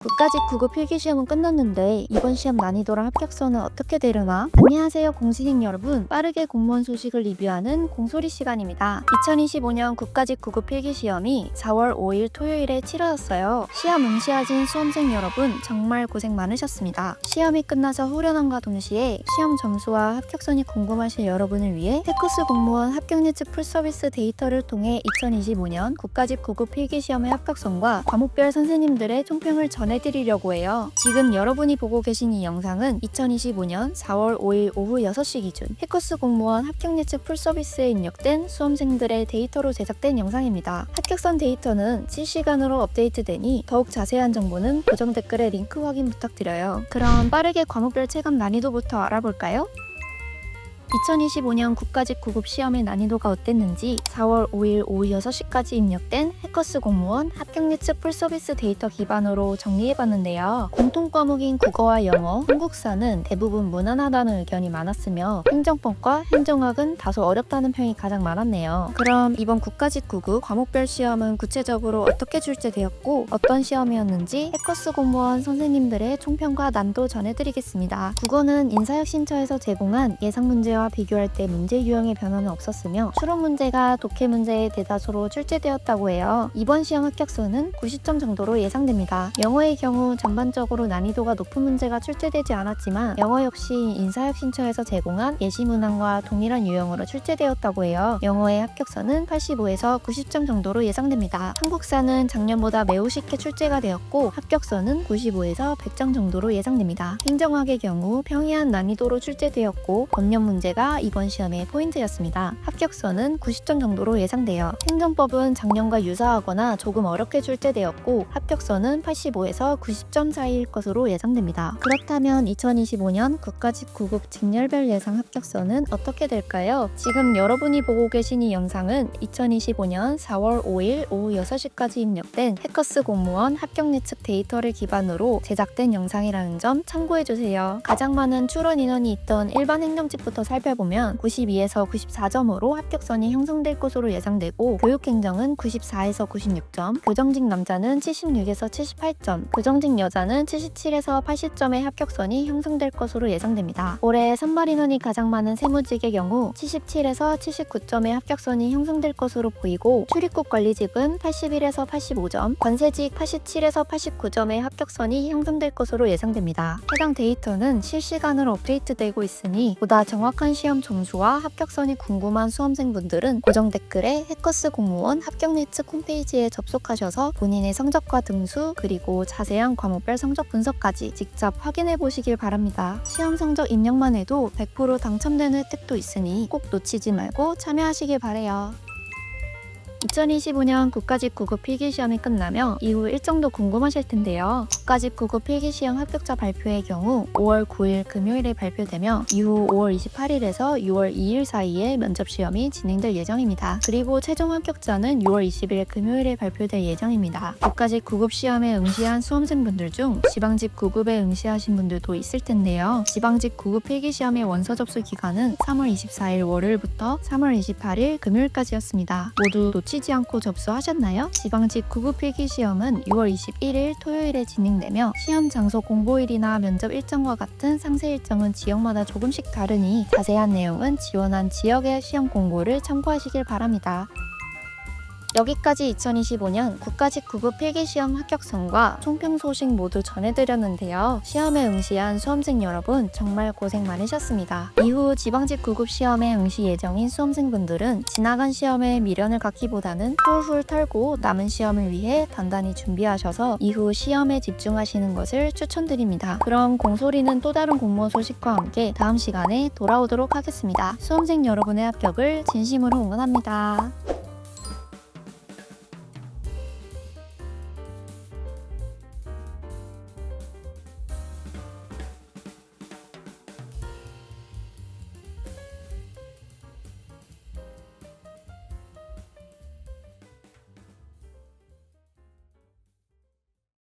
국가직 9급 필기시험은 끝났는데 이번 시험 난이도랑 합격선은 어떻게 되려나? 안녕하세요 공시생 여러분, 빠르게 공무원 소식을 리뷰하는 공소리 시간입니다. 2025년 국가직 9급 필기시험이 4월 5일 토요일에 치러졌어요. 시험 응시하신 수험생 여러분 정말 고생 많으셨습니다. 시험이 끝나서 후련함과 동시에 시험 점수와 합격선이 궁금하실 여러분을 위해 테크스 공무원 합격 예측 풀서비스 데이터를 통해 2025년 국가직 9급 필기시험의 합격선과 과목별 선생님들의 총평을 전해드리려고 해요. 지금 여러분이 보고 계신 이 영상은 2025년 4월 5일 오후 6시 기준 테크스 공무원 합격 예측 풀서비스에 입력된 수험생들의 데이터로 제작된 영상입니다. 합격선 데이터는 실시간으로 업데이트되니 더욱 자세한 정보는 고정 댓글에 링크 확인 부탁드려요. 그럼 빠르게 과목별 체감 난이도부터 알아볼까요? 2025년 국가직 9급 시험의 난이도가 어땠는지 4월 5일 오후 6시까지 입력된 해커스 공무원 합격 예측 풀서비스 데이터 기반으로 정리해봤는데요. 공통 과목인 국어와 영어, 한국사는 대부분 무난하다는 의견이 많았으며 행정법과 행정학은 다소 어렵다는 평이 가장 많았네요. 그럼 이번 국가직 9급 과목별 시험은 구체적으로 어떻게 출제되었고 어떤 시험이었는지 해커스 공무원 선생님들의 총평과 난도 전해드리겠습니다. 국어는 인사혁신처에서 제공한 예상 문제와 비교할 때 문제 유형의 변화는 없었으며 추론 문제가 독해 문제의 대다수로 출제되었다고 해요. 이번 시험 합격선은 90점 정도로 예상됩니다. 영어의 경우 전반적으로 난이도가 높은 문제가 출제되지 않았지만 영어 역시 인사혁신처에서 제공한 예시 문항과 동일한 유형으로 출제되었다고 해요. 영어의 합격선은 85에서 90점 정도로 예상됩니다. 한국사는 작년보다 매우 쉽게 출제가 되었고 합격선은 95에서 100점 정도로 예상됩니다. 행정학의 경우 평이한 난이도로 출제되었고 법령 문제가 이번 시험의 포인트였습니다. 합격선은 90점 정도로 예상돼요. 행정법은 작년과 유사하거나 조금 어렵게 출제되었고 합격선은 85에서 90점 사이일 것으로 예상됩니다. 그렇다면 2025년 국가직 9급 직렬별 예상 합격선은 어떻게 될까요? 지금 여러분이 보고 계신 이 영상은 2025년 4월 5일 오후 6시까지 입력된 해커스 공무원 합격 예측 데이터를 기반으로 제작된 영상이라는 점 참고해주세요. 가장 많은 출원 인원이 있던 일반 행정직부터 살펴보면 92에서 94점으로 합격선이 형성될 것으로 예상되고 교육행정은 94에서 96점, 교정직 남자는 76에서 78점, 교정직 여자는 77에서 80점의 합격선이 형성될 것으로 예상됩니다. 올해 선발 인원이 가장 많은 세무직의 경우 77에서 79점의 합격선이 형성될 것으로 보이고 출입국 관리직은 81에서 85점, 관세직 87에서 89점의 합격선이 형성될 것으로 예상됩니다. 해당 데이터는 실시간으로 업데이트되고 있으니 보다 정확한 시험 점수와 합격선이 궁금한 수험생분들은 고정 댓글에 해커스 공무원 합격 예측 홈페이지에 접속하셔서 본인의 성적과 등수 그리고 자세한 과목별 성적 분석까지 직접 확인해 보시길 바랍니다. 시험 성적 입력만 해도 100% 당첨되는 혜택도 있으니 꼭 놓치지 말고 참여하시길 바래요. 2025년 국가직 9급 필기시험이 끝나며 이후 일정도 궁금하실 텐데요. 국가직 9급 필기시험 합격자 발표의 경우 5월 9일 금요일에 발표되며 이후 5월 28일에서 6월 2일 사이에 면접시험이 진행될 예정입니다. 그리고 최종 합격자는 6월 20일 금요일에 발표될 예정입니다. 국가직 9급 시험에 응시한 수험생분들 중 지방직 9급에 응시하신 분들도 있을 텐데요. 지방직 9급 필기시험의 원서 접수 기간은 3월 24일 월요일부터 3월 28일 금요일까지였습니다. 모두 놓치지 않고 접수하셨나요? 지방직 9급 필기시험은 6월 21일 토요일에 진행되며 시험 장소 공보일이나 면접 일정과 같은 상세 일정은 지역마다 조금씩 다르니 자세한 내용은 지원한 지역의 시험 공고를 참고하시길 바랍니다. 여기까지 2025년 국가직 9급 필기시험 합격선과 총평 소식 모두 전해드렸는데요. 시험에 응시한 수험생 여러분 정말 고생 많으셨습니다. 이후 지방직 9급 시험에 응시 예정인 수험생분들은 지나간 시험에 미련을 갖기보다는 훌훌 털고 남은 시험을 위해 단단히 준비하셔서 이후 시험에 집중하시는 것을 추천드립니다. 그럼 공소리는 또 다른 공무원 소식과 함께 다음 시간에 돌아오도록 하겠습니다. 수험생 여러분의 합격을 진심으로 응원합니다.